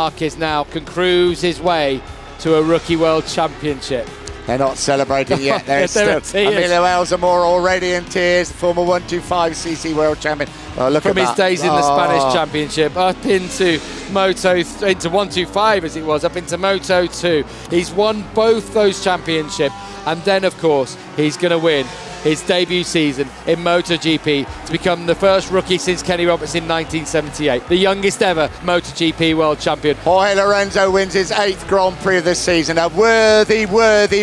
Marquez now can cruise his way to a Rookie World Championship. They're not celebrating yet. There's They're still in tears. Emilio Elzamor already in tears, former 125cc world champion. Oh, look From at his that. days in the Spanish Championship up into into 125 as it was, up into Moto 2. He's won both those championships, and then of course he's going to win his debut season in MotoGP to become the first rookie since Kenny Roberts in 1978, the youngest ever MotoGP world champion. Jorge Lorenzo wins his 8th Grand Prix of this season, a worthy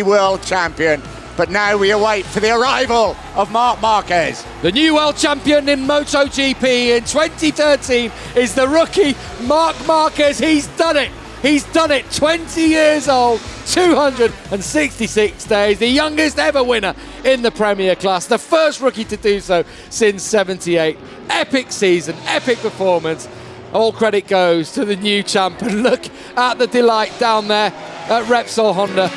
world champion. But now we await for the arrival of Marc Marquez. The new world champion in MotoGP in 2013 is the rookie Marc Marquez. He's done it. He's done it, 20 years old, 266 days, the youngest ever winner in the Premier class, the first rookie to do so since 78. Epic season, epic performance. All credit goes to the new champ. And look at the delight down there at Repsol Honda.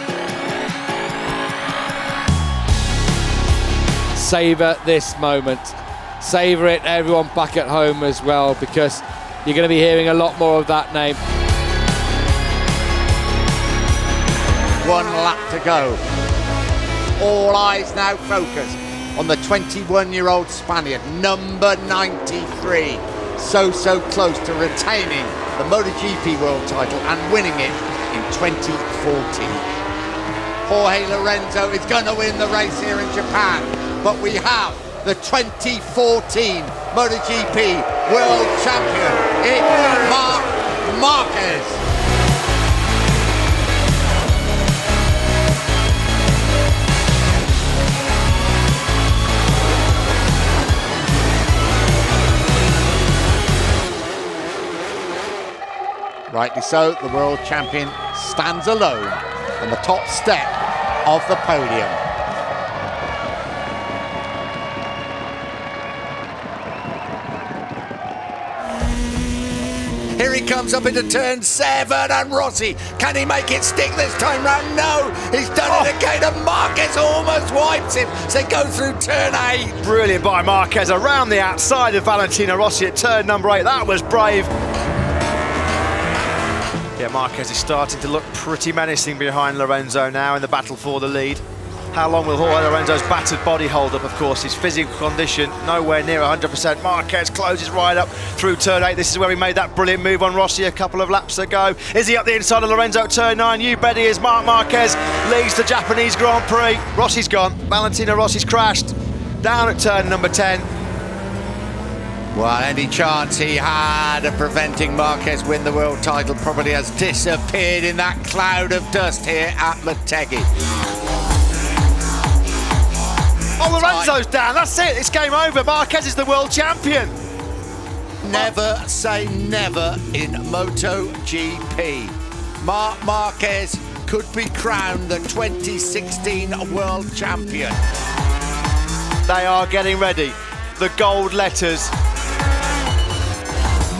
Savour this moment. Savour it, everyone back at home as well, because you're going to be hearing a lot more of that name. 1 lap to go. All eyes now focus on the 21-year-old Spaniard, number 93. So close to retaining the MotoGP world title and winning it in 2014. Jorge Lorenzo is going to win the race here in Japan, but we have the 2014 MotoGP world champion. It's Marc Marquez. Rightly so, the world champion stands alone on the top step of the podium. Here he comes up into turn 7, and Rossi, can he make it stick this time round? No, he's done it again, and Marquez almost wipes him. So they go through turn 8. Brilliant by Marquez around the outside of Valentino Rossi at turn number 8. That was brave. Yeah, Marquez is starting to look pretty menacing behind Lorenzo now in the battle for the lead. How long will Jorge Lorenzo's battered body hold up? Of course, his physical condition nowhere near 100%. Marquez closes right up through turn 8. This is where he made that brilliant move on Rossi a couple of laps ago. Is he up the inside of Lorenzo at turn 9? You bet he is. Marc Marquez leads the Japanese Grand Prix. Rossi's gone. Valentino Rossi's crashed. Down at turn number 10. Well, any chance he had of preventing Marquez win the world title probably has disappeared in that cloud of dust here at Motegi. Oh, Lorenzo's down. That's it. It's game over. Marquez is the world champion. Never say never in MotoGP. Marc Marquez could be crowned the 2016 world champion. They are getting ready. The gold letters.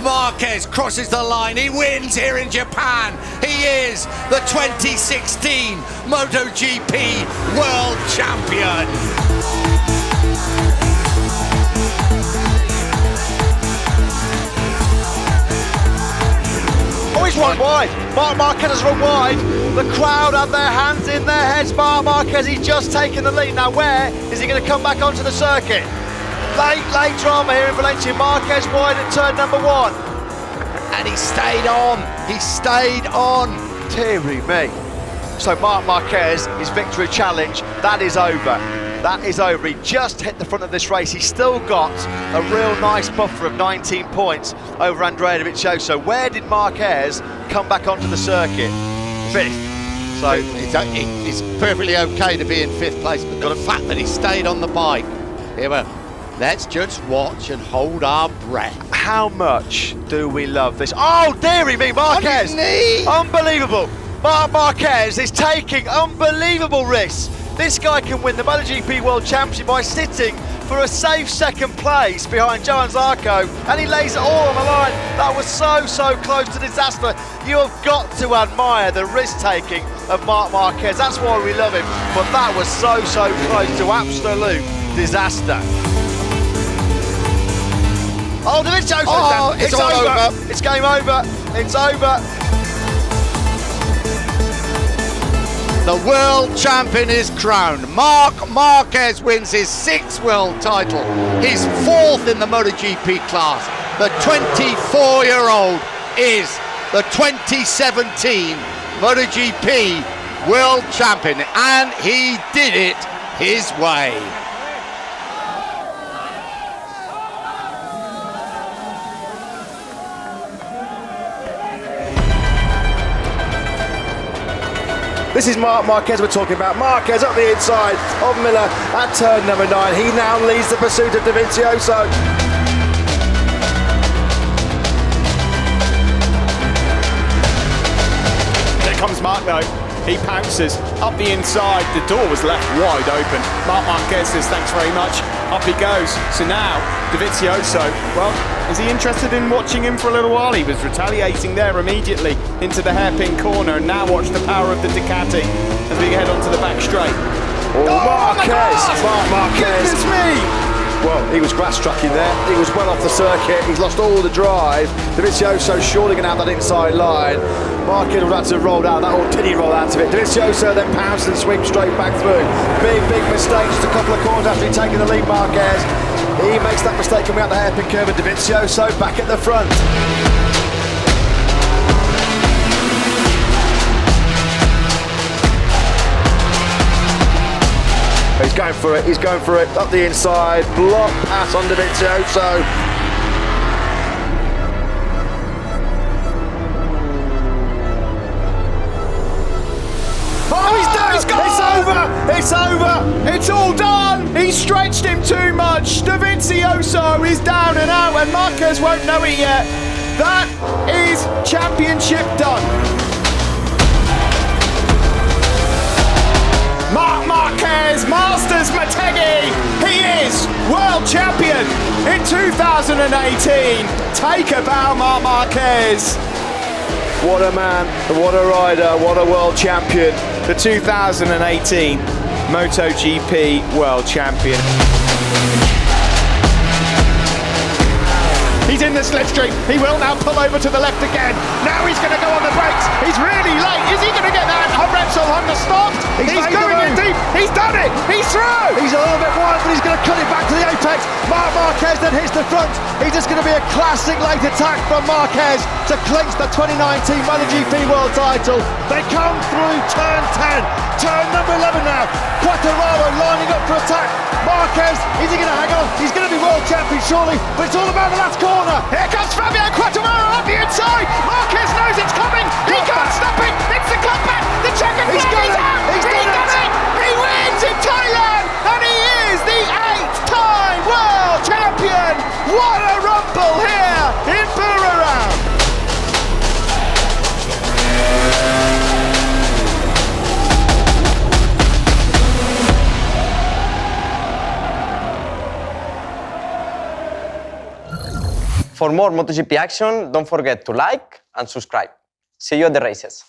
Marquez crosses the line, he wins here in Japan. He is the 2016 MotoGP World Champion. Oh, he's run wide. Marc Marquez has run wide. The crowd have their hands in their heads. Marc Marquez, he's just taken the lead. Now where is he going to come back onto the circuit? Late drama here in Valencia. Marquez wide at turn number 1. And he stayed on. Deary me. So Marc Marquez, his victory challenge, that is over. That is over. He just hit the front of this race. He's still got a real nice buffer of 19 points over Andrea Dovizioso. Where did Marquez come back onto the circuit? 5th. So it's perfectly okay to be in 5th place, but the fact that he stayed on the bike. Here we go. Let's just watch and hold our breath. How much do we love this? Oh, dearie me, Marquez! Unbelievable! Marc Marquez is taking unbelievable risks. This guy can win the MotoGP World Championship by sitting for a safe 2nd place behind Johan Zarco, and he lays it all on the line. That was so close to disaster. You have got to admire the risk-taking of Marc Marquez. That's why we love him. But that was so close to absolute disaster. Oh, Dovizioso's Oh, down. it's all over. It's game over. It's over. The world champion is crowned. Marc Marquez wins his 6th world title, his 4th in the MotoGP class. The 24-year-old is the 2017 MotoGP world champion, and he did it his way. This is Marc Marquez we're talking about. Marquez up the inside of Miller at turn number 9. He now leads the pursuit of Dovizioso. There comes Marc though. He pounces up the inside. The door was left wide open. Marc Marquez says thanks very much. Up he goes. So now Dovizioso, well, is he interested in watching him for a little while? He was retaliating there immediately into the hairpin corner, and now watch the power of the Ducati as we head onto the back straight. Marquez! Marc Marquez! Goodness me! Well, he was grass tracking there. He was well off the circuit. He's lost all the drive. Dovizioso surely going to have that inside line. Marquez would have to roll out that, or did he roll out of it? Dovizioso then pounced and sweeps straight back through. Big mistake, just a couple of corners after he'd taken the lead, Marquez. He makes that mistake coming out the hairpin curve, and Dovizioso back at the front. He's going for it, up the inside, block pass on Dovizioso. Oh, he's done! He's gone! It's over! It's all done! He stretched him too much. Dovizioso is down and out, and Marquez won't know it yet. That is championship done. Marc Marquez masters Motegi. He is world champion in 2018. Take a bow, Marc Marquez. What a man, what a rider, what a world champion. The 2018 MotoGP world champion. He's in the slipstream. He will now pull over to the left again. Now he's going to go on the brakes. He's really late. Is he going to get that? Repsol Honda stopped. He's going in deep. He's done it. He's through. He's a little bit wide, but he's going to cut it back to the apex. Marc Marquez then hits the front. It's just going to be a classic late attack from Marquez to clinch the 2019 MotoGP world title. They come through turn 10. Turn number 11 now. Quartararo lining up for attack. Marquez, is he going to hang on? He's going to be world champion surely, but it's all about the last corner. Here comes Fabio Quartararo up the inside. Marquez knows it's coming. He can't stop it. It's the comeback. The checker flag is out. He's done it. He wins in Thailand, and he is the 8th-time world champion. What a rumble here in Buriram. For more MotoGP action, don't forget to like and subscribe. See you at the races.